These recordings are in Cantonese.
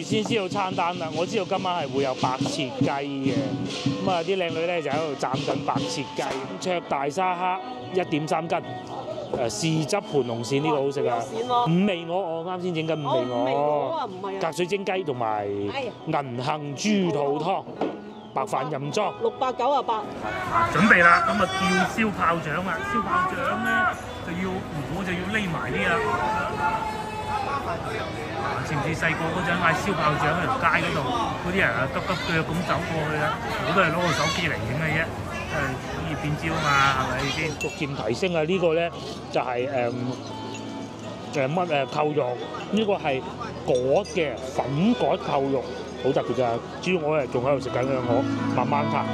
預先知道餐單啦，我知道今晚係會有白切雞嘅，咁啊啲靚女咧就喺度斬緊白切雞，灼大沙蝦1.3斤，豉汁盤龍鱔呢個好食啊，五味鵝我啱先整緊五味鵝，隔水蒸雞同埋銀杏豬肚湯。白飯任裝698。準備啦，咁啊叫燒炮仗啦！燒炮仗咧我就要匿埋啲啦。似唔似細個嗰陣嗌燒炮仗喺條街嗰度，嗰啲人啊急急腳咁走過去啦，我都係攞個手機嚟影嘅啫，可以變焦啊嘛，係咪先？逐漸提升啊！呢個咧就係扣肉，呢個係果嘅粉果扣肉。好特別㗎，主要我係仲喺度食緊嘅，我慢慢拍。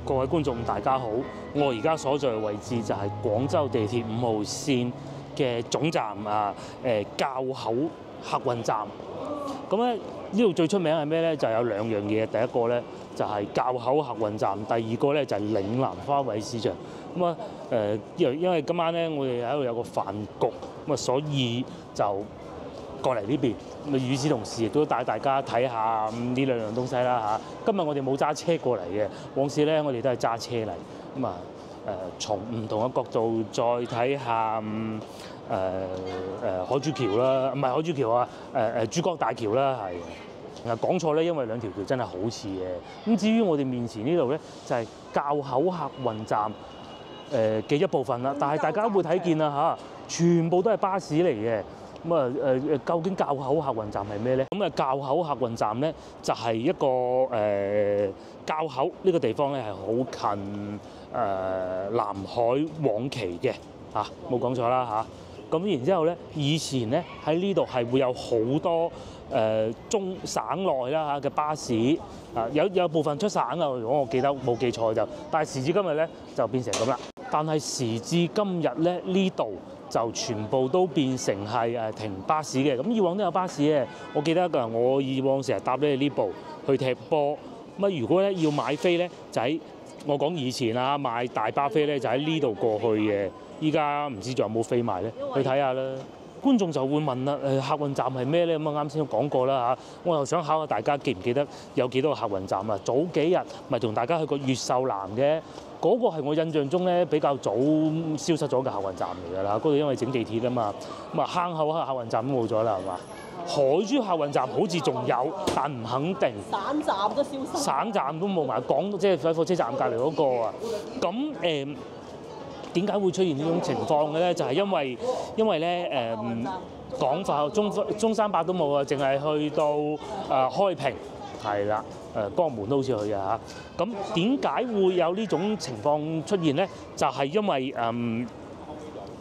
各位觀眾大家好，我而家所在嘅位置就係廣州地鐵5號線嘅總站滘口客運站。咁咧呢度最出名係咩咧？就有兩樣嘢，第一個咧就係滘口客運站，第二個咧就係嶺南花卉市場。咁啊因為今晚咧我哋喺度有個飯局，咁啊所以就過嚟呢邊。咁啊與此同時亦都帶大家睇下呢兩樣東西啦嚇。今日我哋冇揸車過嚟嘅，往時咧我哋都係揸車嚟。咁啊從唔同嘅角度再睇下海珠橋啦，唔係海珠橋啊，珠江大橋啦，係。講錯咧，因為兩條橋真係好似嘅。咁至於我哋面前呢度咧，就係滘口客運站嘅一部分啦。但係大家都會睇見啦嚇，全部都係巴士嚟嘅。咁啊究竟滘口客運站係咩咧？咁啊滘口客運站咧就係一個滘口呢個地方咧係好近南海往期嘅嚇，冇講錯啦嚇。咁然之後咧，以前咧喺呢度係會有好多中省內啦嚇嘅巴士啊，有部分出省啊，如果我記得冇記錯就，但係時至今日咧就變成咁啦。但係時至今日咧呢度就全部都變成係停巴士嘅。咁以往都有巴士嘅，我記得我以往成日搭咧呢部去踢波。咁如果咧要買飛咧，就喺我講以前啊買大巴飛咧就喺呢度過去嘅。依家唔知仲有冇飛賣咧，去睇下啦。觀眾就會問啦，客運站係咩咧？咁啊啱先都講過啦嚇，我又想考下大家記唔記得有幾多個客運站啊？早幾日咪同大家去過越秀南嘅，嗰個係我印象中咧比較早消失咗嘅客運站嚟㗎啦。嗰度因為整地鐵啊嘛，咁啊坑口客運站都冇咗啦，係嘛？海珠客運站好似仲有，但唔肯定。省站都消失。省站都冇埋，即係喺火車站隔離嗰個啊。咁點解會出現呢種情況嘅咧？就係因為咧廣發中山八都冇啊，淨係去到開平係啦，江門都好似去嘅嚇。咁點解會有呢種情況出現咧？就係因為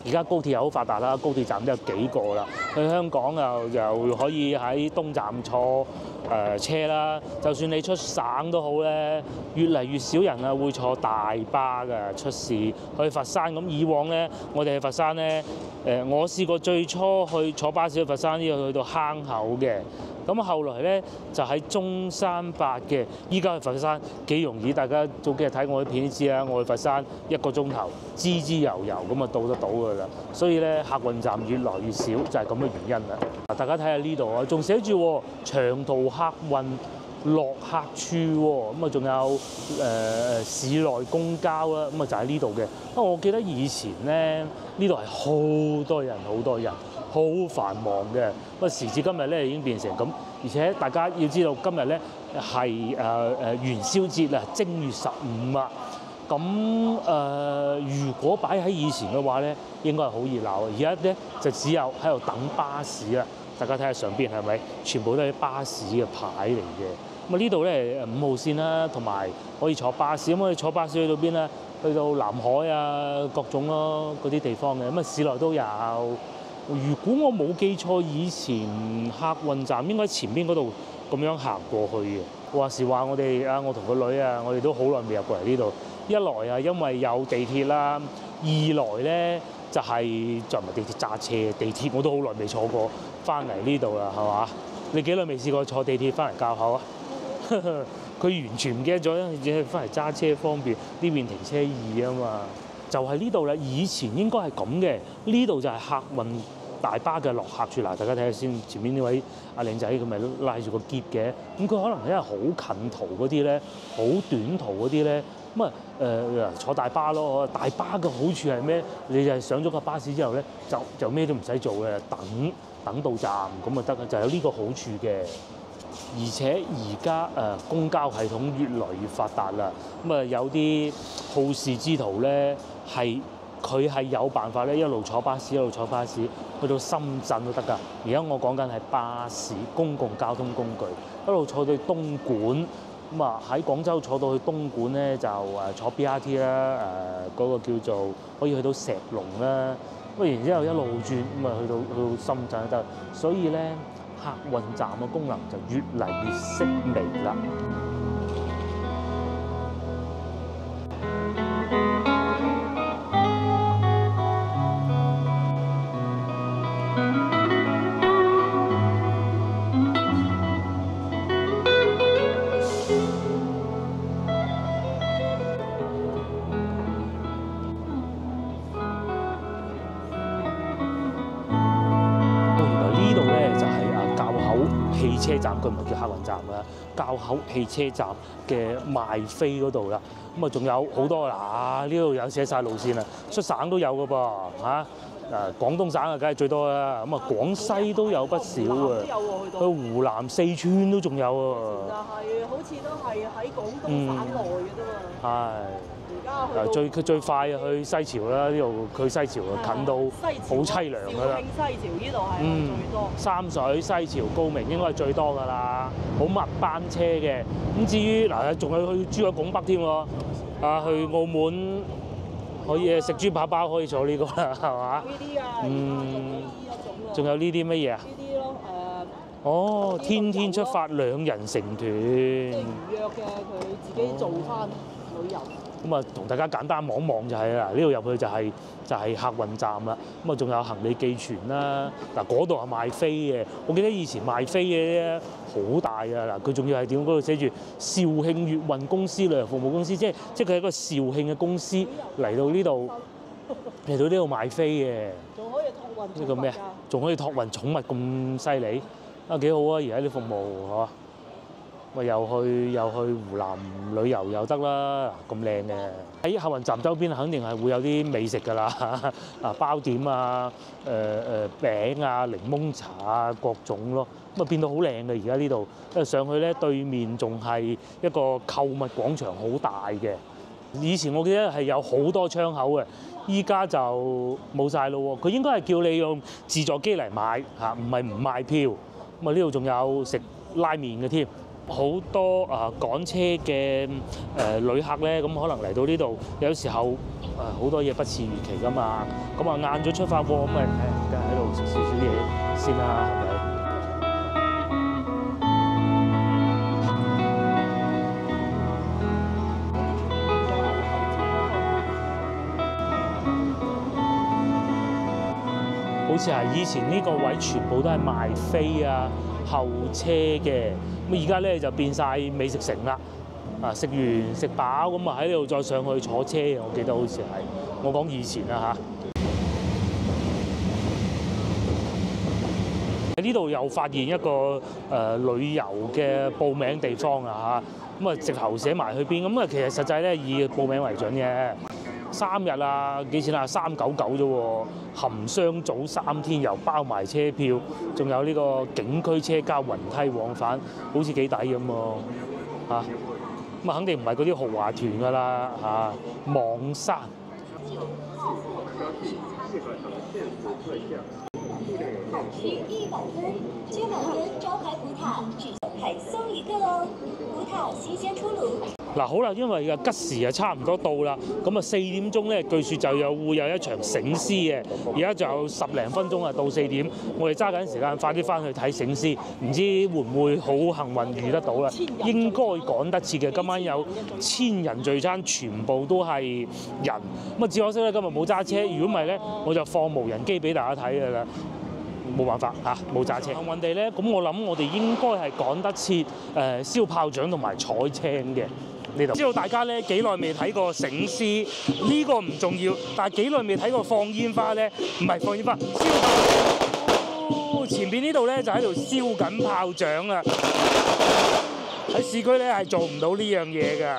而家高鐵又好發達啦，高鐵站都有幾個啦。去香港又可以喺東站坐車啦。就算你出省都好咧，越嚟越少人啊會坐大巴㗎出市去佛山。咁以往咧，我哋去佛山咧，我試過最初去坐巴士去佛山呢度去到坑口嘅。咁後來咧就喺中山八嘅，依家去佛山幾容易，大家早幾日睇我啲片都知啦。我去佛山1個鐘頭，滋滋悠悠咁啊到得到㗎啦。所以咧客運站越來越少，就係咁嘅原因啦。大家睇下呢度啊，仲寫住長途客運落客處喎，咁啊仲有市內公交啦，咁啊就喺呢度嘅。不過我記得以前咧呢度係好多人，好繁忙嘅。不過時至今日咧已經變成咁，而且大家要知道今日咧係元宵節啊，正月15啊。咁如果擺喺以前嘅話咧，應該係好熱鬧。而家咧就只有喺度等巴士啦。大家睇下上邊係咪全部都係巴士嘅牌嚟嘅？咁啊呢度咧5號線啦，同埋可以坐巴士。咁我哋坐巴士去到邊咧？去到南海啊，各種咯嗰啲地方嘅。咁啊市內都有。如果我冇記錯，以前客運站應該前邊嗰度咁樣行過去嘅。話時話我同個女啊，我哋都好耐未入過嚟呢度。一來啊，因為有地鐵啦；二來咧，就係就唔係地鐵揸車，地鐵我都好耐未坐過，翻嚟呢度啦，係嘛？你幾耐未試過坐地鐵翻嚟滘口啊？佢完全唔記得咗，只係翻嚟揸車方便，呢邊停車易啊嘛。就係呢度啦，以前應該係咁嘅，呢度就係客運大巴嘅落客處嗱，大家睇下先，前面呢位阿靚仔佢咪拉住個篋嘅，咁佢可能因為好近途嗰啲咧，好短途嗰啲咧，咁啊坐大巴咯，大巴嘅好處係咩？你就係上咗個巴士之後咧，就咩都唔使做嘅，等到站咁就得嘅，就有呢個好處嘅。而且而家公交系統越來越發達啦，咁啊有啲好事之徒咧佢係有辦法咧，一路坐巴士去到深圳都得㗎。而家我講緊係巴士公共交通工具，一路坐到東莞，咁啊喺廣州坐到去東莞咧就坐 BRT 啦，嗰個叫做可以去到石龍啦，咁然之後一路轉咁啊去到深圳都得，所以咧客運站嘅功能就越嚟越式微啦。汽車站佢唔係叫客運站啦，滘口汽車站嘅賣飛嗰度啦，咁啊仲有好多嗱，呢度有寫晒路線啦，出省都有㗎噃嚇，廣東省啊梗係最多啦，咁啊廣西都有不少啊，去湖南、四川都仲有啊，就係好似都係喺廣東省內嘅啫嘛。係。最快去西樵啦，呢度去西樵近到好凄涼㗎啦。肇慶西樵呢度係最多。三水、西樵、高明應該係最多㗎啦，好密班車嘅。咁至於嗱，仲有去珠海拱北添喎，去澳門可以食豬扒包可以坐呢個啦，係嘛？呢啲啊，仲有呢啲乜嘢啊？呢啲咯，哦，天天出發兩人成團。即係預約嘅，佢自己做翻旅遊。咁啊，同大家簡單望望就係啦，呢度入去就係客運站啦。咁啊，仲有行李寄存啦。嗱，嗰度係賣飛嘅。我記得以前賣飛嘅咧好大啊！嗱，佢仲要係點？嗰度寫住肇慶粵運公司旅遊服務公司，即係佢係一個肇慶嘅公司嚟到呢度賣飛嘅。仲可以託運。呢個咩啊？仲可以託運寵物咁犀利啊！幾好啊！而家啲服務嚇。咪又去湖南旅遊又得啦，咁靚嘅喺客運站周邊肯定係會有啲美食㗎啦，包點啊、餅啊、檸檬茶啊各種咯，咁啊變到好靚嘅而家呢度，因為上去咧對面仲係一個購物廣場，好大嘅。以前我記得係有好多窗口嘅，依家就冇晒咯喎。佢應該係叫你用自助機嚟買嚇，唔係唔賣票。咁啊呢度仲有食拉麵嘅添。好多趕車嘅旅客咧，咁可能嚟到呢度，有時候好多嘢不似預期㗎嘛。咁啊晏咗出發喎，咁咪梗係喺度食少少嘢先啦，係咪？好似係以前呢個位全部都係賣飛啊、候車嘅。咁而家咧就變晒美食城啦，食完食飽咁啊喺呢度再上去坐車，我記得好似係我講以前啦喺呢度又發現一個旅遊嘅報名地方啊嚇，咁啊直頭寫埋去邊，咁啊其實實際咧以報名為準嘅。3日啊，幾錢啊？399啫喎，含雙早3天遊，包埋車票，仲有呢個景區車加雲梯往返，好似幾抵咁喎嚇。咁啊肯定唔係嗰啲豪華團㗎啦嚇，網山。100分，900分招牌葡挞，只还送一个哦！葡挞新鲜出炉。嗱好啦，因為吉時啊差唔多到啦，咁啊4點鐘咧，據説就會有一場醒獅嘅，而家仲有10零分鐘啊到4點，我哋揸緊時間快啲翻去睇醒獅，唔知會唔會好幸運遇得到啦？應該趕得切嘅，今晚有1000人聚餐，全部都係人，咁啊只可惜咧今日冇揸車，如果唔係咧我就放無人機俾大家睇㗎啦。冇辦法嚇，冇揸車。幸運地咧，咁我諗我哋應該係趕得切燒炮仗同埋彩青嘅呢度。知道大家咧幾耐未睇過醒獅，呢個唔重要，但係幾耐未睇過放煙花咧？唔係放煙花，燒炮仗。前邊呢度咧就喺度燒緊炮仗啊！喺市區咧係做唔到呢樣嘢㗎。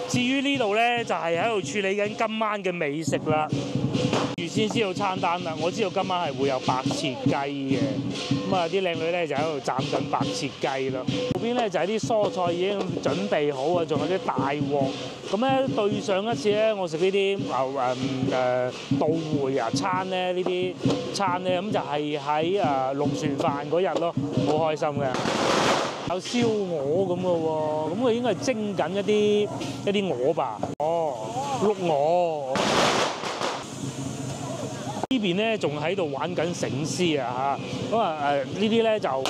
至於呢度咧，就係喺度處理緊今晚嘅美食啦。預先知道餐單啦，我知道今晚係會有白切雞嘅。咁啊，啲靚女咧就喺度斬緊白切雞咯。後邊咧就係啲蔬菜已經準備好啊，仲有啲大鑊。咁咧對上一次咧，我食呢啲到會啊餐咧，呢啲餐咧咁就係喺龍船飯嗰日咯，好開心嘅。有燒鵝咁嘅喎，咁佢應該係蒸緊一啲鵝吧？哦，碌鵝。呢邊咧仲喺度玩緊醒獅啊嚇，咁啊呢啲咧就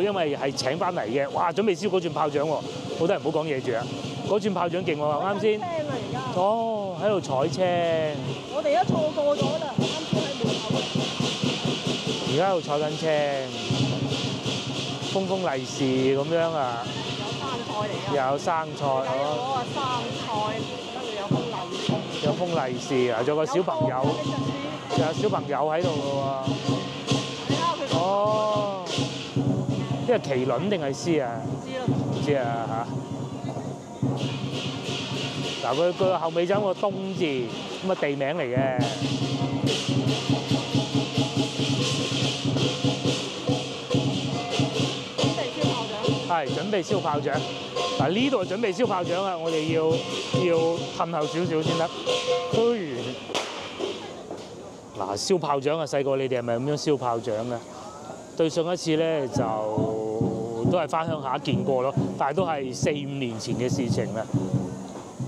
因為係請翻嚟嘅，哇！準備燒嗰轉炮仗喎，好多人唔好講嘢住啊！嗰轉炮仗勁喎，啱先。哦，喺度彩青。我哋都錯過咗啦，啱先喺門口。而家喺度彩緊青。封利是咁樣啊！有生菜嚟㗎。有生菜。嗰個生菜，跟住有封利是。有封利是啊！仲有個小朋友，有小朋友喺度㗎喎。哦，呢個麒麟定係獅啊？唔知啊嚇。嗱，佢後尾就有個東字，咁啊地名嚟嘅。係準備燒炮仗，嗱呢度準備燒炮仗啊！我哋要褪後少少先得。嗱燒炮仗啊！細個你哋係咪咁樣燒炮仗啊？對上一次咧就都係翻鄉下見過咯，但係都係4、5年前嘅事情啦。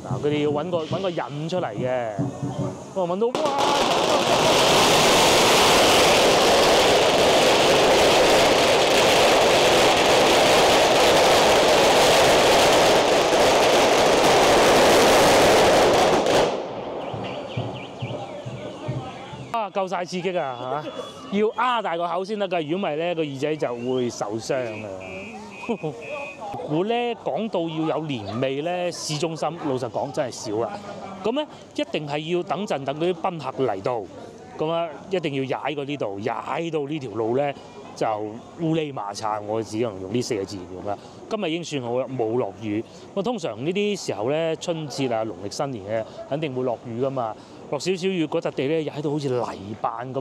嗱佢哋要揾個引出嚟嘅，我揾到哇！夠夠晒刺激啊嚇！要擘大個口先得㗎，如果唔係咧個耳仔就會受傷㗎。估咧講到要有年味咧，市中心老實講真係少啦。咁咧一定係要等陣等嗰啲賓客嚟到，咁啊一定要踩過呢度，踩到呢條路咧就烏哩麻擦，我只能用呢4個字形容啦。今日已經算好啦，冇落雨。咁通常呢啲時候咧，春節啊、農曆新年嘅肯定會落雨噶嘛。落少少雨嗰笪地咧，踩到好似泥扮咁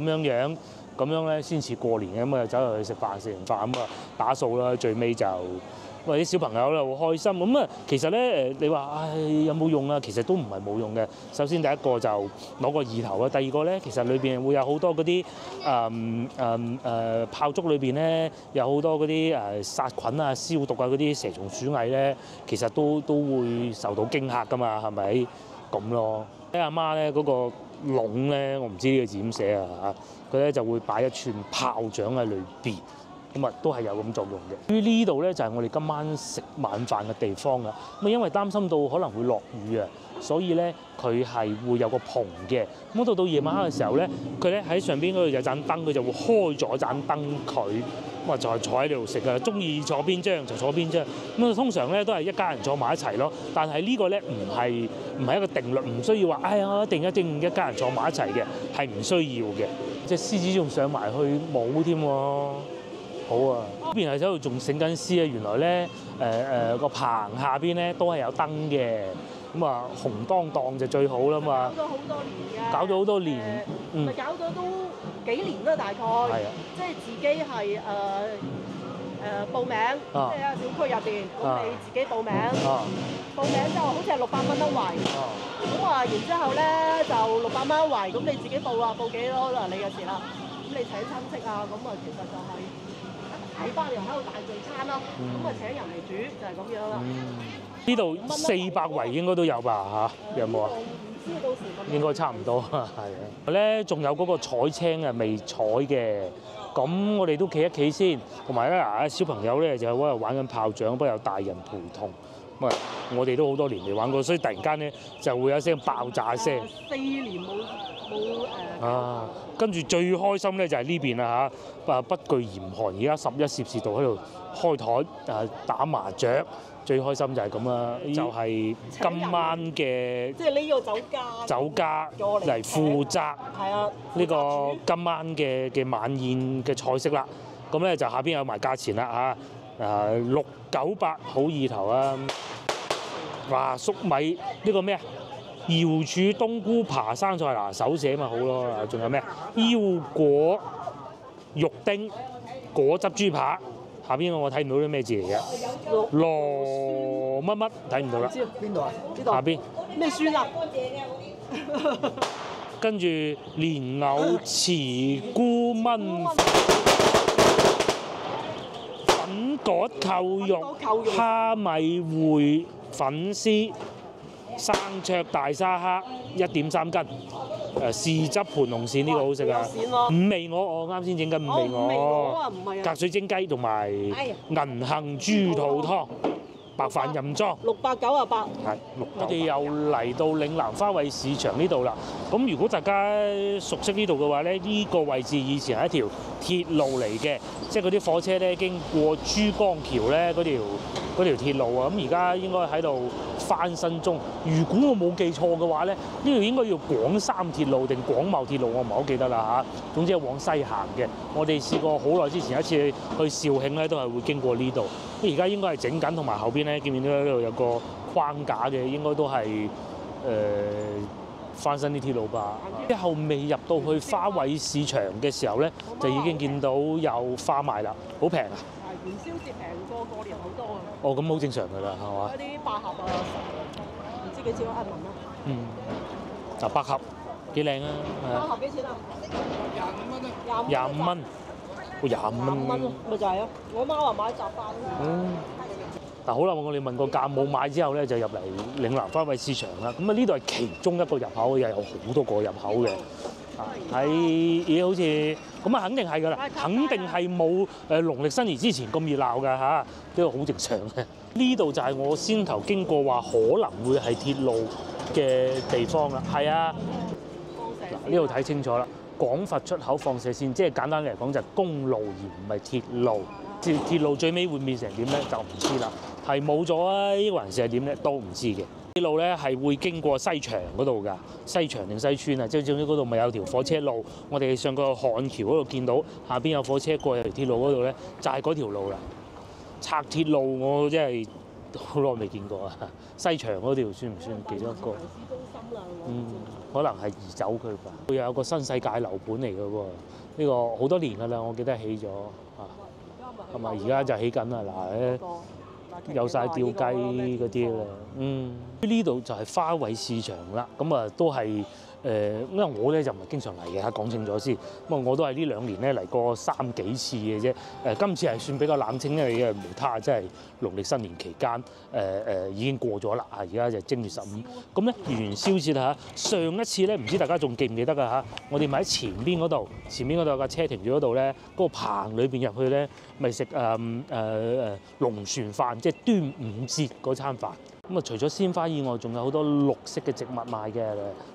樣咧先似過年嘅。咁啊走入去食完飯咁啊打掃啦，最尾就喂啲小朋友咧好開心。咁啊其實咧你話唉有冇用啊？其實都唔係冇用嘅。首先第一個就攞個意頭啦，第二個咧其實裏邊會有好多嗰啲炮竹裏邊咧有好多嗰啲殺菌啊、消毒啊嗰啲蛇蟲鼠蟻咧，其實都會受到驚嚇噶嘛，係咪咁咯？喺阿媽咧嗰個籠咧，我唔知呢個字點寫啊嚇，佢咧就會擺一串炮仗喺裏邊。咁啊，都係有咁作用嘅。於呢度咧就係我哋今晚食晚飯嘅地方啦。咁啊，因為擔心到可能會落雨啊，所以咧佢係會有個棚嘅。咁到夜晚黑嘅時候咧，佢咧喺上邊嗰度有盞燈，佢就會開咗盞燈佢。咁啊，就係坐喺呢度食啊，中意坐邊張就坐邊張。咁啊，通常咧都係一家人坐埋一齊咯。但係呢個咧唔係一個定律，唔需要話哎呀一定一家人坐埋一齊嘅，係唔需要嘅。隻獅子仲上埋去舞添喎。好啊！呢邊係喺度仲醒緊獅啊！原來咧個棚下邊咧都係有燈嘅，咁啊紅當當就最好啦嘛。搞咗好多年嘅。搞咗好多年，咪搞咗都幾年啦，大概。係啊。即係自己係報名，即係喺小區入邊，咁你自己報名。報名之後好似係600蚊一圍。咁啊，然之後咧就600蚊一圍，咁你自己報啊，報幾多就係你嘅事啦。咁你請親戚啊，咁啊其實就係。睇翻又喺度大聚餐咯，咁啊請人嚟煮就係咁樣啦。呢度400圍應該都有吧嚇？有冇啊？唔知到時。應該差唔多係啊。咧仲有嗰個彩青啊未彩嘅，咁我哋都企一企先。同埋咧小朋友咧就喺嗰度玩緊炮仗，不過有大人陪同。咁啊，我哋都好多年未玩過，所以突然間咧就會有一聲爆炸聲。4年冇跟住最開心咧就係呢邊啦嚇，不懼嚴寒，而家11攝氏度喺度開台打麻雀，最開心就係咁啦，就係今晚嘅即係呢個酒家嚟負責呢個今晚嘅晚宴嘅菜式啦。咁咧就下邊有埋價錢啦嚇，698好意頭啊！哇，粟米呢個咩啊？瑤柱冬菇扒生菜嗱，手寫咪好咯。仲有咩？腰果肉丁果汁豬扒，下邊我睇唔到啲咩字嚟嘅。羅乜乜睇唔到啦。邊度啊？呢度。下邊。咩酸啊？跟住蓮藕慈菇炆粉葛扣肉蝦米燴粉絲。生灼大沙蝦1.3斤，豉汁盤龍鱔呢個好食啊！五味鵝我啱先整緊五味鵝，隔水蒸雞同埋銀杏豬肚湯，白飯任裝。698。係，我哋又嚟到嶺南花卉市場呢度啦。咁如果大家熟悉呢度嘅話咧，呢個位置以前係一條鐵路嚟嘅，即係嗰啲火車咧經過珠江橋咧嗰條鐵路啊。咁而家應該喺度翻新中。如果我冇記錯嘅話咧，呢度應該叫廣三鐵路定廣茂鐵路，我唔係好記得啦嚇。總之係往西行嘅。我哋試過好耐之前一次去肇慶咧，都係會經過呢度。咁而家應該係整緊，同埋後邊咧見唔見到呢度有個框架嘅，應該都係翻新啲鐵路吧。之後未入到去花卉市場嘅時候咧，就已經見到有花賣啦，好平啊！元宵節平過年好多啊！哦，咁好正常㗎啦，係嘛？嗰啲百合啊，唔知幾錢一文啊？嗱，百合幾靚啊！百合幾錢啊？25蚊啊！25蚊，咪就係咯。我媽話買雜飯。嗱好啦，我哋問個價冇買之後咧，就入嚟嶺南花卉市場啦。咁啊，呢度係其中一個入口，又有好多個入口嘅。喺好似咁啊，肯定係㗎啦，肯定係冇農曆新年之前咁熱鬧㗎嚇，呢個好正常嘅。呢度就係我先頭經過話可能會係鐵路嘅地方啦。係啊，嗱呢度睇清楚啦，廣佛出口放射線，即係簡單嚟講就係公路而唔係鐵路。鐵路最尾會變成點咧就唔知啦，係冇咗啊！呢個還是係點咧都唔知嘅。鐵路咧係會經過西牆嗰度㗎，西牆定西村啊，即係總之嗰度咪有條火車路。我哋上個漢橋嗰度見到下邊有火車過入條鐵路嗰度咧，就係嗰條路啦。拆鐵路我真係好耐未見過啊！西牆嗰條算唔算其中一個？可能係移走佢吧。佢有個新世界樓盤嚟嘅喎，呢個好多年㗎啦，我記得起咗啊，係咪？而家就起緊啦，嗱咧有晒吊雞嗰啲啦，呢度就係花卉市場啦，咁啊都係。因為我咧就唔係經常嚟嘅嚇，講清楚先。咁我都係呢2年咧嚟過3幾次嘅啫。今次係算比較冷清，因為無他，即係農曆新年期間，已經過咗啦。而家就正月15。咁咧元宵節嚇，上一次咧唔知大家仲記唔記得㗎嚇？我哋咪喺前邊嗰度有架車停住嗰度咧，嗰個棚裏邊入去咧，咪食龍船飯，即係端午節嗰餐飯。咁啊，除咗鮮花以外，仲有好多綠色嘅植物賣嘅。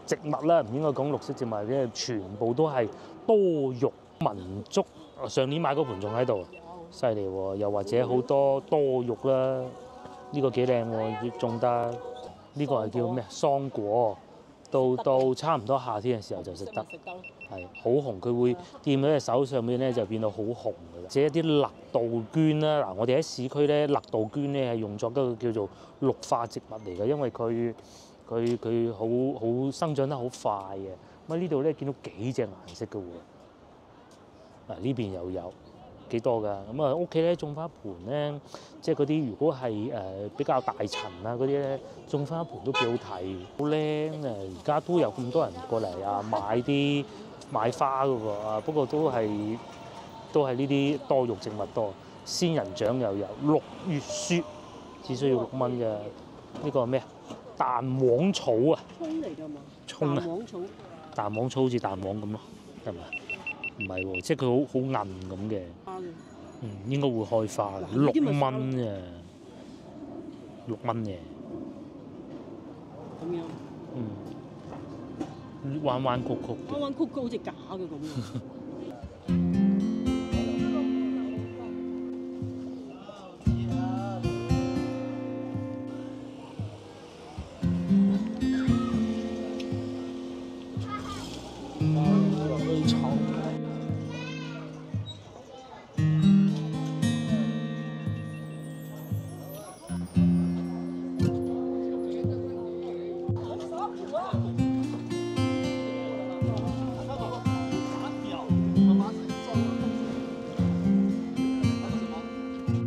植物咧唔應該講綠色植物，因為全部都係多肉民族。上年買嗰盤仲喺度，犀利喎！又或者好多多肉啦，呢個幾靚喎，種得。呢個係叫咩？桑果。到差唔多夏天嘅時候就食得，係好紅。佢會掂喺隻手上面咧，就變到好紅㗎啦。即係一啲勒杜鵑啦，嗱，我哋喺市區咧，勒杜鵑咧係用作一個叫做綠化植物嚟嘅，因為佢好生長得好快嘅。咁喺呢度咧見到幾隻顏色嘅喎，嗱呢邊又有幾多㗎？咁啊屋企咧種翻一盆咧，即係嗰啲如果係比較大塵啊嗰啲咧，種翻一盆都幾好睇，好靚啊！而家都有咁多人過嚟啊買花㗎喎啊，不過都係呢啲多肉植物多，仙人掌又有6月雪，只需要6蚊嘅。呢個係咩啊？蛋黃草啊！葱嚟㗎嘛？葱啊！蛋黃草。蛋黃草好似蛋黃咁咯，係咪？唔係喎，即係佢好韌咁嘅。應該會開花，6蚊啫，6蚊嘅。咁樣。彎彎曲曲。彎彎曲曲好似假嘅咁樣。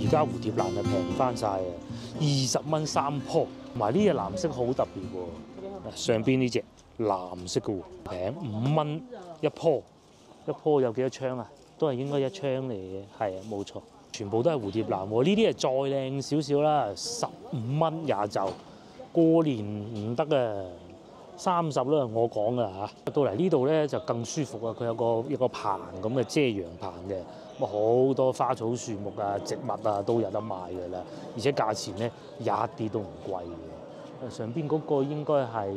而家蝴蝶蘭就平翻晒啊，20蚊3棵，同埋呢隻藍色好特別喎。上邊呢隻藍色嘅喎，平5蚊一棵，一棵有幾多槍啊？都係應該1槍嚟嘅，係啊，冇錯，全部都係蝴蝶蘭喎。呢啲係再靚少少啦，15蚊廿袖，過年唔得啊，30啦，我講噶嚇。到嚟呢度咧就更舒服啊，佢有個棚咁嘅遮陽棚嘅。好多花草樹木啊、植物啊都有得賣㗎啦，而且價錢咧一啲都唔貴嘅。上邊嗰個應該係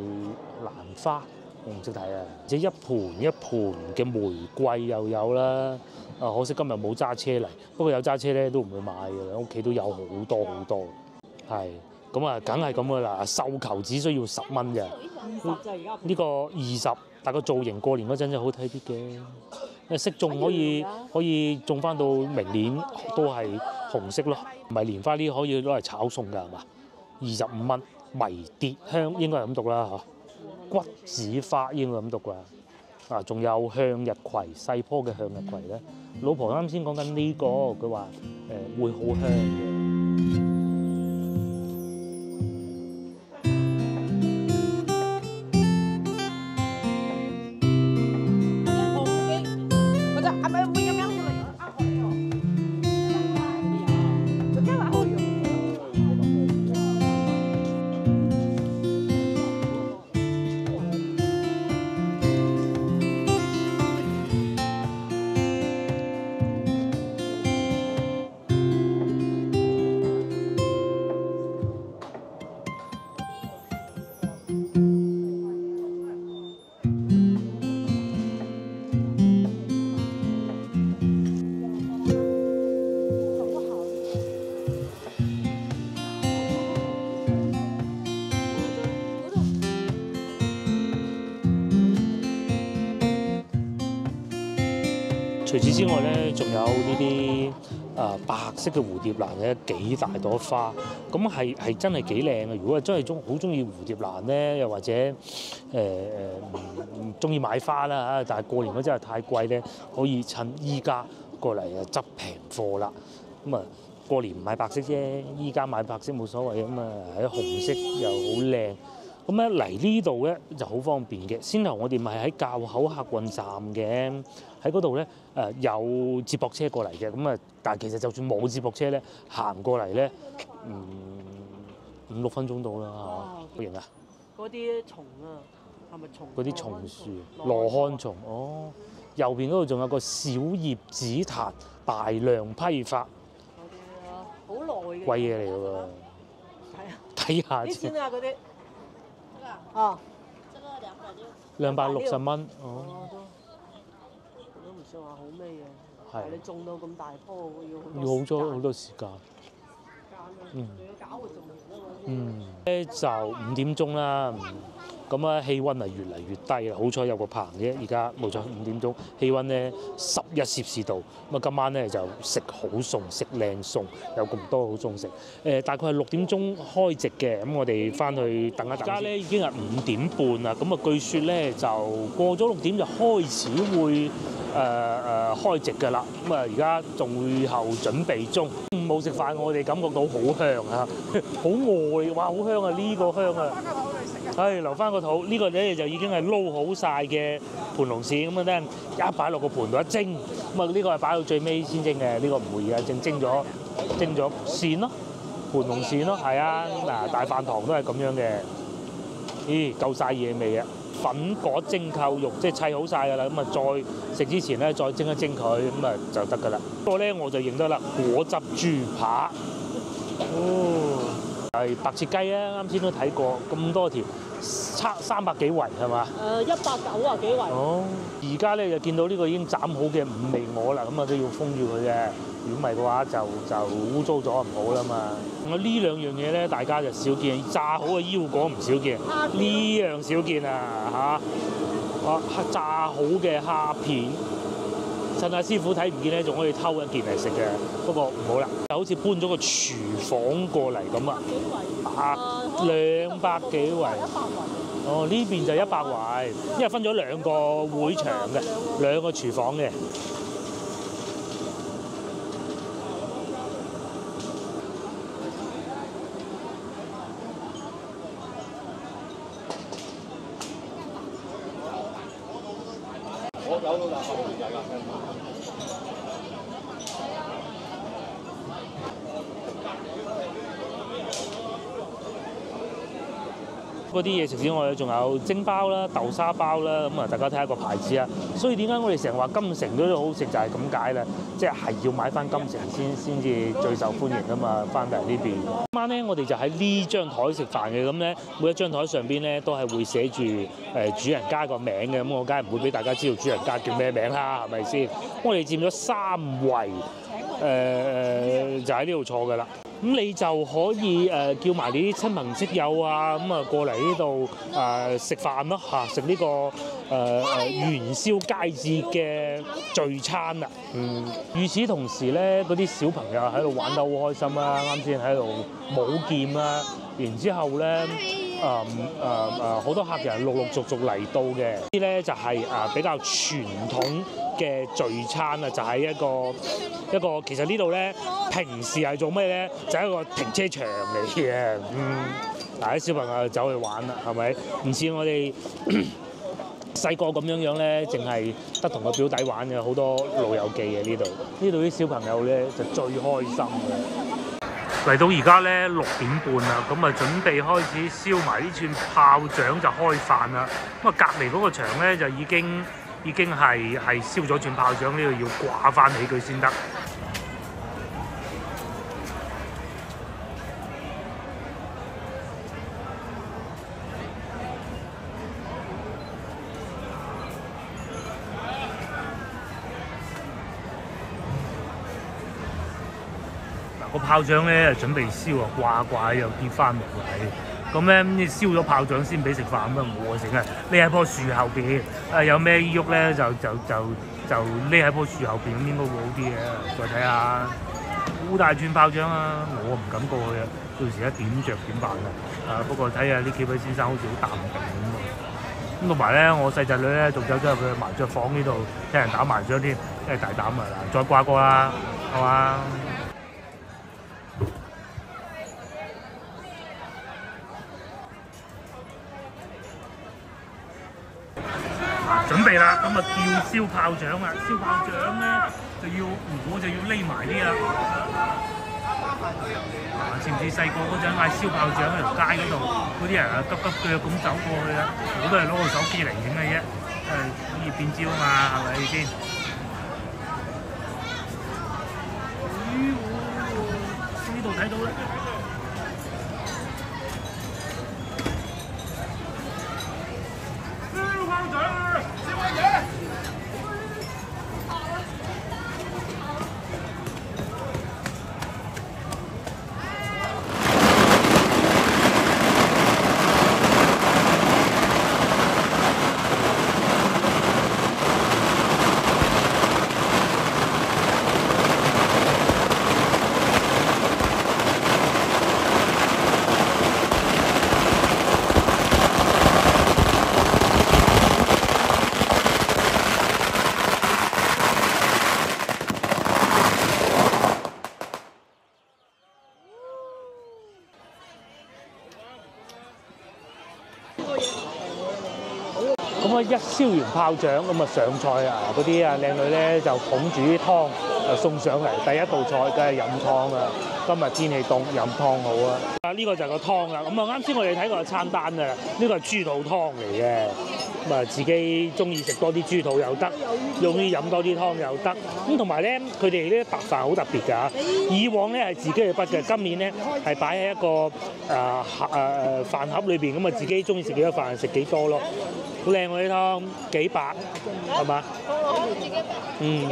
蘭花，我唔識睇啊。而且一盤一盤嘅玫瑰又有啦。可惜今日冇揸車嚟，不過有揸車咧都唔會買㗎啦。屋企都有好多好多。係，咁啊，梗係咁㗎啦。繡球只需要10蚊嘅。呢個20，但個造型過年嗰陣就好睇啲嘅。識種可以種翻到明年都係紅色咯，唔係蓮花呢可以攞嚟炒餸㗎係嘛？25蚊，迷迭香應該係咁讀啦嚇，骨子花應該咁讀啩。仲有向日葵，細棵嘅向日葵咧，老婆啱先講緊呢個，佢話會好香嘅。除此之外咧，仲有呢啲白色嘅蝴蝶蘭咧，幾大朵花，咁係真係幾靚嘅。如果真係好中意蝴蝶蘭咧，又或者唔中意買花啦嚇，但係過年嗰真係太貴咧，可以趁依家過嚟執平貨啦。咁啊，過年唔買白色啫，依家買白色冇所謂啊嘛，喺紅色又好靚。咁咧嚟呢度咧就好方便嘅。先頭我哋咪喺滘口客運站嘅，喺嗰度咧有接駁車過嚟嘅。咁啊，但係其實就算冇接駁車咧，行過嚟咧5-6分鐘到啦嚇。型啊！嗰啲蟲啊，係咪蟲？嗰啲松樹，羅漢松。哦，右邊嗰度仲有個小葉紫檀大量批發。嗰啲啊，好耐嘅。貴嘢嚟㗎喎。係啊。睇下幾錢啊？嗰啲？啊，這個260蚊。哦，都唔算話好咩嘅。係。你種到咁大棵，要好多時間。仲要搞活動。咧就5點鐘啦，咁啊氣温係越嚟越低啦。好彩有個棚啫，而家冇錯5點鐘，氣温咧11攝氏度。咁啊今晚咧就食好餸，食靚餸，有咁多好餸食。大概係6點鐘開席嘅，咁我哋翻去等一等。而家咧已經係5點半啦，咁啊據說咧就過咗6點就開始會開席㗎啦。咁啊而家仲會後準備中。冇食飯，我哋感覺到好香啊，好餓，哇好香啊！呢個香啊，係留翻個肚。呢個咧就已經係撈好晒嘅盤龍鱔咁啊，咧一擺落個盤度一蒸。咁啊呢個係擺到最尾先蒸嘅，呢個唔會嘅，蒸咗鱔咯，盤龍鱔咯，係啊嗱，大飯堂都係咁樣嘅。咦，夠晒嘢味啊！粉果蒸扣肉，即係砌好晒㗎啦。咁啊，再食之前咧，再蒸一蒸佢，咁啊就得㗎啦。不過咧，我就認得啦，果汁豬扒，係白切雞啊！啱先都睇過，咁多條，差300幾圍係嘛？190幾圍。哦，而家咧就見到呢個已經斬好嘅5味鵝啦，咁啊都要封住佢嘅。如果唔係嘅話，就污糟咗唔好啦嘛。我呢兩樣嘢咧，大家就少見，炸好嘅腰果唔少見，呢樣少見啊嚇！炸好嘅蝦片，趁阿師傅睇唔見咧，仲可以偷一件嚟食嘅。不過唔好啦，就好似搬咗個廚房過嚟咁啊，200幾圍。哦，呢邊就100圍，因為分咗2個會場嘅，2個廚房嘅。嗰啲嘢食之外，仲有蒸包啦、豆沙包啦，咁啊大家睇下個牌子啊。所以點解我哋成日話金城嗰啲好食就係咁解啦，即係要買翻金城先至最受歡迎啊嘛。翻嚟呢邊，今晚咧我哋就喺呢張台食飯嘅，咁咧每一張台上邊咧都係會寫住主人家個名嘅，咁我梗係唔會俾大家知道主人家叫咩名啦，係咪先？我哋佔咗3圍，就喺呢度坐㗎啦。咁你就可以叫埋你啲親朋戚友啊，咁啊過嚟呢度食飯咯嚇，食呢個元宵佳節嘅聚餐啦。與此同時咧，嗰啲小朋友喺度玩得好開心啦，啱先喺度舞劍啦，然之後咧好多客人陸陸續續嚟到嘅，呢啲咧就係比較傳統嘅聚餐啊，就係一個其實呢度咧平時係做咩咧？就係一個停車場嚟嘅，嗱啲小朋友走去玩啦，係咪？唔似我哋細個咁樣咧，淨係得同個表弟玩嘅，好多老友記嘅呢度。呢度啲小朋友咧就最開心嘅。嚟到而家咧6點半啦，咁啊準備開始燒埋呢串炮仗就開飯啦。咁啊隔離嗰個場咧就已經係燒咗串炮仗，呢度要掛翻起佢先得。個炮仗咧準備燒啊，掛又跌翻落嚟，咁咧燒咗炮仗先俾食飯咁啊，冇成啊！匿喺棵樹後邊，有咩喐咧就匿喺棵樹後邊，咁應該會好啲嘅。再睇下好大串炮仗啊！我唔敢過去啊，到時一點着點辦啊？不過睇下呢幾位先生好似好淡定咁啊！咁同埋咧，我細侄女咧仲走咗入去麻雀房呢度聽人打麻雀添，真係大膽啊！嗱，再掛過啦，係嘛？準備啦，咁啊叫燒炮仗啦！燒炮仗咧我就要匿埋啲啦。似唔似細個嗰陣嗌燒炮仗喺條街嗰度，嗰啲人啊急急腳咁走過去啦，我都係攞個手機嚟影嘅啫，好易變焦啊嘛，係咪先？呢度睇到啦。燒炮仗啊！燒乜嘢？咁啊一燒完炮仗咁啊上菜啊，嗰啲啊靚女咧就捧住啲湯送上嚟，第一道菜梗係飲湯啊！今日天氣凍，飲湯好啊！呢個就係個湯啦。咁啊啱先我哋睇過個餐單啊，呢個係豬肚湯嚟嘅。咁啊自己中意食多啲豬肚又得，用啲飲多啲湯又得。咁同埋咧，佢哋呢啲白飯好特別㗎。以往咧係自己去畢嘅，今年咧係擺喺一個飯盒裏邊，咁啊自己中意食幾多飯食幾多咯。好靚喎啲湯，幾白係嘛？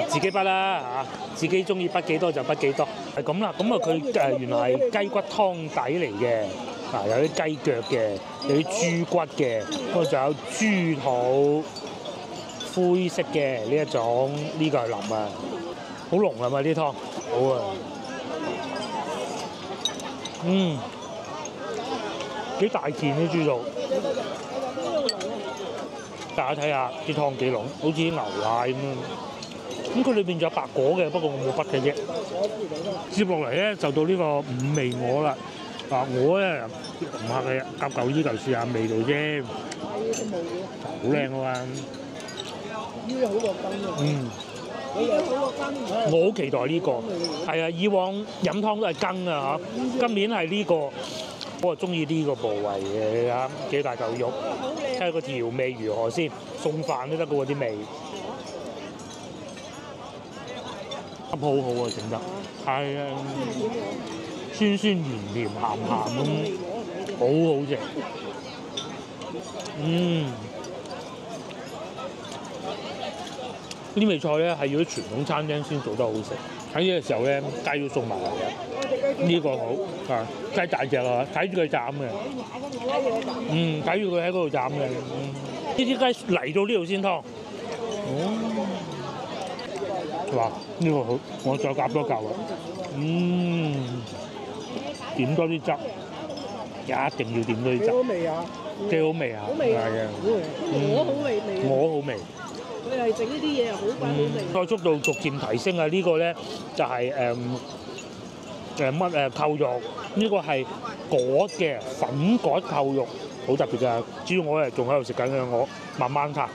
自己畢啦嚇，自己中意畢幾多就畢幾多，係咁啦。咁啊佢原來係雞骨湯底嚟嘅，有啲雞腳嘅，有啲豬骨嘅，咁啊仲有豬肚灰色嘅呢一種，呢個係腍啊，好濃啊嘛啲湯，好啊，幾大件啲豬肚。大家睇下啲湯幾濃，好似啲牛奶咁樣。咁佢裏邊仲有白果嘅，不過我冇畢嘅啫。接落嚟咧就到呢個五味鵝啦。鵝咧唔客氣，夾嚿呢嚿試下味道啫。好靚㗎嘛！呢好落羹我好期待呢個。係啊，以往飲湯都係羹啊嚇，今年係呢個。我係中意呢個部位嘅，啱幾大嚿肉，睇下個調味如何先，送飯都得嘅喎啲味，好好啊整得，係啊，酸酸甜甜鹹鹹咁，好好食，呢味菜咧係要啲傳統餐廳先做得好食，喺呢個時候咧雞都送埋嚟嘅，呢個好啊，雞大隻啊，睇住佢斬嘅，睇住佢喺嗰度斬嘅，呢啲雞嚟到呢度先劏，哇！呢個好，我再夾多嚿啊，點多啲汁，一定要點多啲汁，幾好味啊！幾好味啊！係啊，鵝好味，鵝好味。佢係整呢啲嘢好鬼好味。個速度逐漸提升啊！呢個咧就係扣肉，呢個係果嘅粉果扣肉，好特別㗎。只要我係仲喺度食緊嘅，我慢慢攤。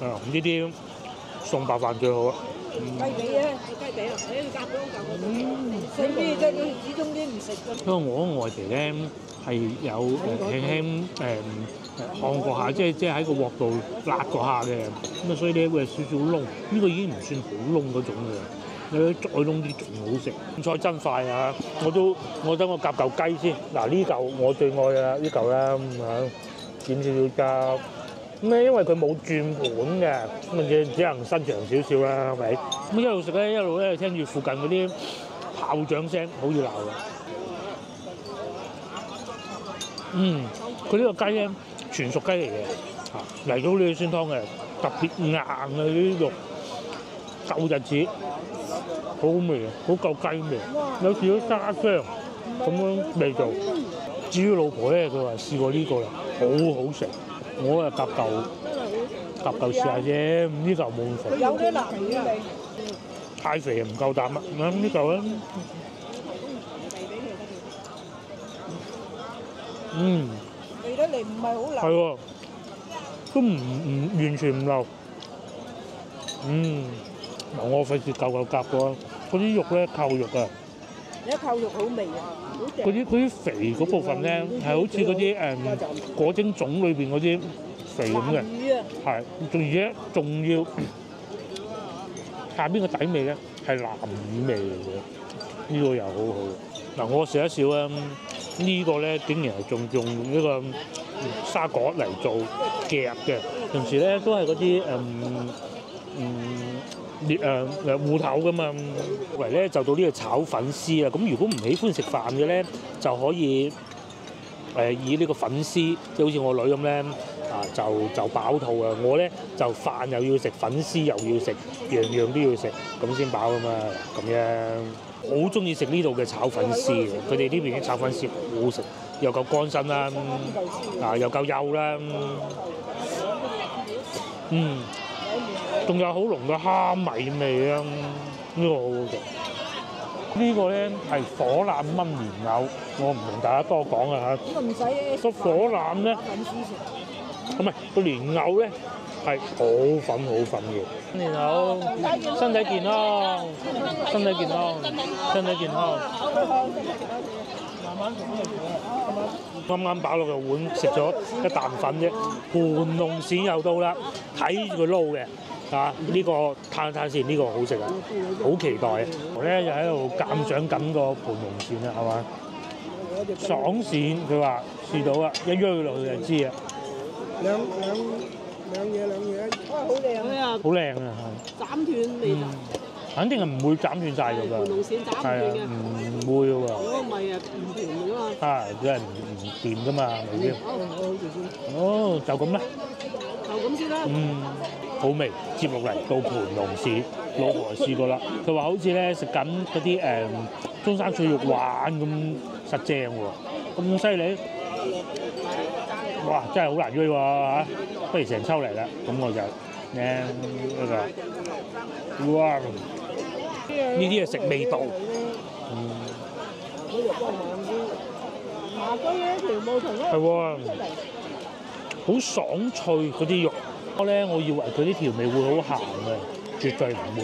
呢啲送白飯最好啊！雞髀啊，雞髀啊，你夾咗嚿。整啲啫，佢始終啲唔食㗎。因為我外皮咧係有輕輕烘過下，即係喺個鑊度辣過下嘅，咁啊所以咧會有少少燶。呢個已經唔算好燶嗰種嘅，你再燶啲仲好食。菜真快啊！我等我夾嚿雞先。嗱呢嚿我最愛啊！呢嚿啦點少少汁。咁咧因為佢冇轉盤嘅，咁只能伸長少少啦，係咪？咁一路食咧，一路咧聽住附近嗰啲炮仗聲，好熱鬧嘅。佢呢個雞咧全熟雞嚟嘅，嚟到呢個酸湯嘅特別硬啊！啲肉夠日子，好好味啊，好夠雞味，有少少沙姜咁樣味道。至於老婆咧，佢話試過呢個啦，好好食，我啊夾嚿試下啫，呢嚿冇咁肥。有啲辣味。太肥唔夠膽啊！咁呢嚿咧，味得嚟唔係好辣。係喎，都唔完全唔漏。我費事嚿夾過，嗰啲肉咧扣肉啊！一扣肉好味啊！嗰啲肥嗰部分咧係好似嗰啲果蒸粽裏邊嗰啲肥咁嘅，係，仲要下邊個底味咧係南乳味嚟嘅，呢個又好好。嗱，我試一試啊，呢個咧竟然係仲用呢個沙果嚟做夾嘅，平時咧都係嗰啲芋頭噶嘛。嚟咧就到呢個炒粉絲啦。咁如果唔喜歡食飯嘅咧，就可以以呢個粉絲，即係好似我女咁咧。就飽肚啊！我咧就飯又要食，粉絲又要食，樣樣都要食，咁先飽噶嘛。咁樣好中意食呢度嘅炒粉絲嘅，佢哋呢邊啲炒粉絲好好食，又夠乾身啦，又夠幼啦，仲有好濃嘅蝦米味啊！呢個好好食。呢個咧係火腩炆蓮藕，我唔同大家多講啊嚇。呢個唔使個火腩咧。唔係個蓮藕咧係好粉嘅，蓮藕身體健康，身體健康，身體健康。啱啱飽落個碗，食咗一啖粉啫，盤龍鱔又到啦，睇住佢撈嘅。呢個攤先，呢個好食啊，好期待啊！我咧又喺度鑑賞緊個盤龍鱔啦，係嘛？爽鱔，佢話試到啊，一鋥落去就知啊。兩嘢，好靚啊！好靚啊，係。斬斷味道。肯定係唔會斬斷晒㗎㗎。龍鱔斬唔斷嘅。唔會㗎喎。如果唔係啊，唔甜㗎嘛。真係唔掂㗎嘛，咪先。哦，就咁啦。就咁先啦。好味。接落嚟到盤龍鱔，老婆試過啦。佢話好似咧食緊嗰啲中山脆肉丸咁實正喎，咁犀利。哇！真係好難追喎嚇，不如成抽嚟啦。咁我就哇！呢啲係食味道。係喎，好爽脆嗰啲肉。我以為佢啲調味會好鹹嘅，絕對唔會。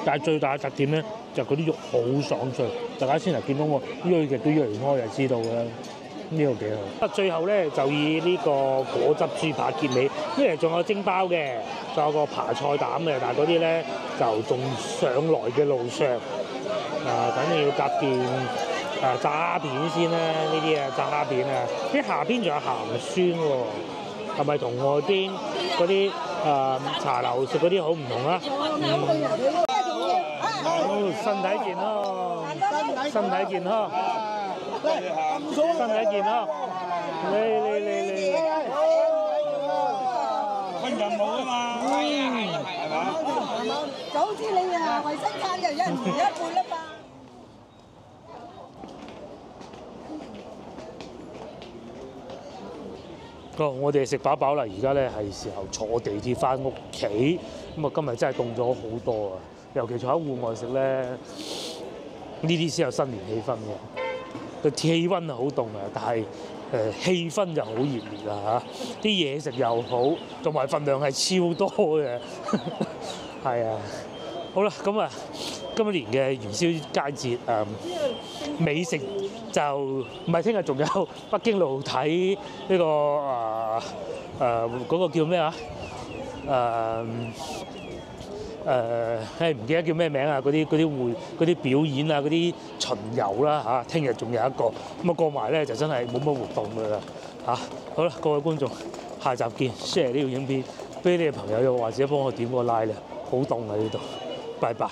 但係最大嘅特點咧，就嗰啲肉好爽脆。大家先嚟見到我鋥極都鋥唔開，就知道㗎啦。呢個幾好。最後咧就以呢個果汁豬扒結尾，因為仲有蒸包嘅，仲有個扒菜膽嘅，但係嗰啲咧就仲上來嘅路上，肯定要夾件炸蝦片先啦。呢啲炸蝦片啊，啲下邊仲有鹹酸喎，係咪同外邊嗰啲茶樓食嗰啲好唔同啊？身體健康，身體健康。身體健康，你，分任務啊嘛，係嘛？就好似你衞生餐就一人一半啦嘛。我哋食飽啦，而家咧係時候坐地鐵翻屋企。咁啊，今日真係凍咗好多啊！尤其坐喺戶外食咧，呢啲先有新年氣氛嘅。個氣温係好凍啊，但係氣氛就好熱烈啊嚇！啲嘢食又好，同埋份量係超多嘅，係啊！好啦，咁啊，今年嘅元宵佳節美食就唔係聽日仲有北京路睇呢個嗰個叫咩啊？唔記得叫咩名啊！嗰啲表演啊，嗰啲巡遊啦嚇，聽日仲有一個咁啊，過埋咧就真係冇乜活動㗎啦嚇。好啦，各位觀眾，下集見 ，share 呢條影片俾你嘅朋友，又或者幫我點個 like 啦，好凍啊呢度，拜拜。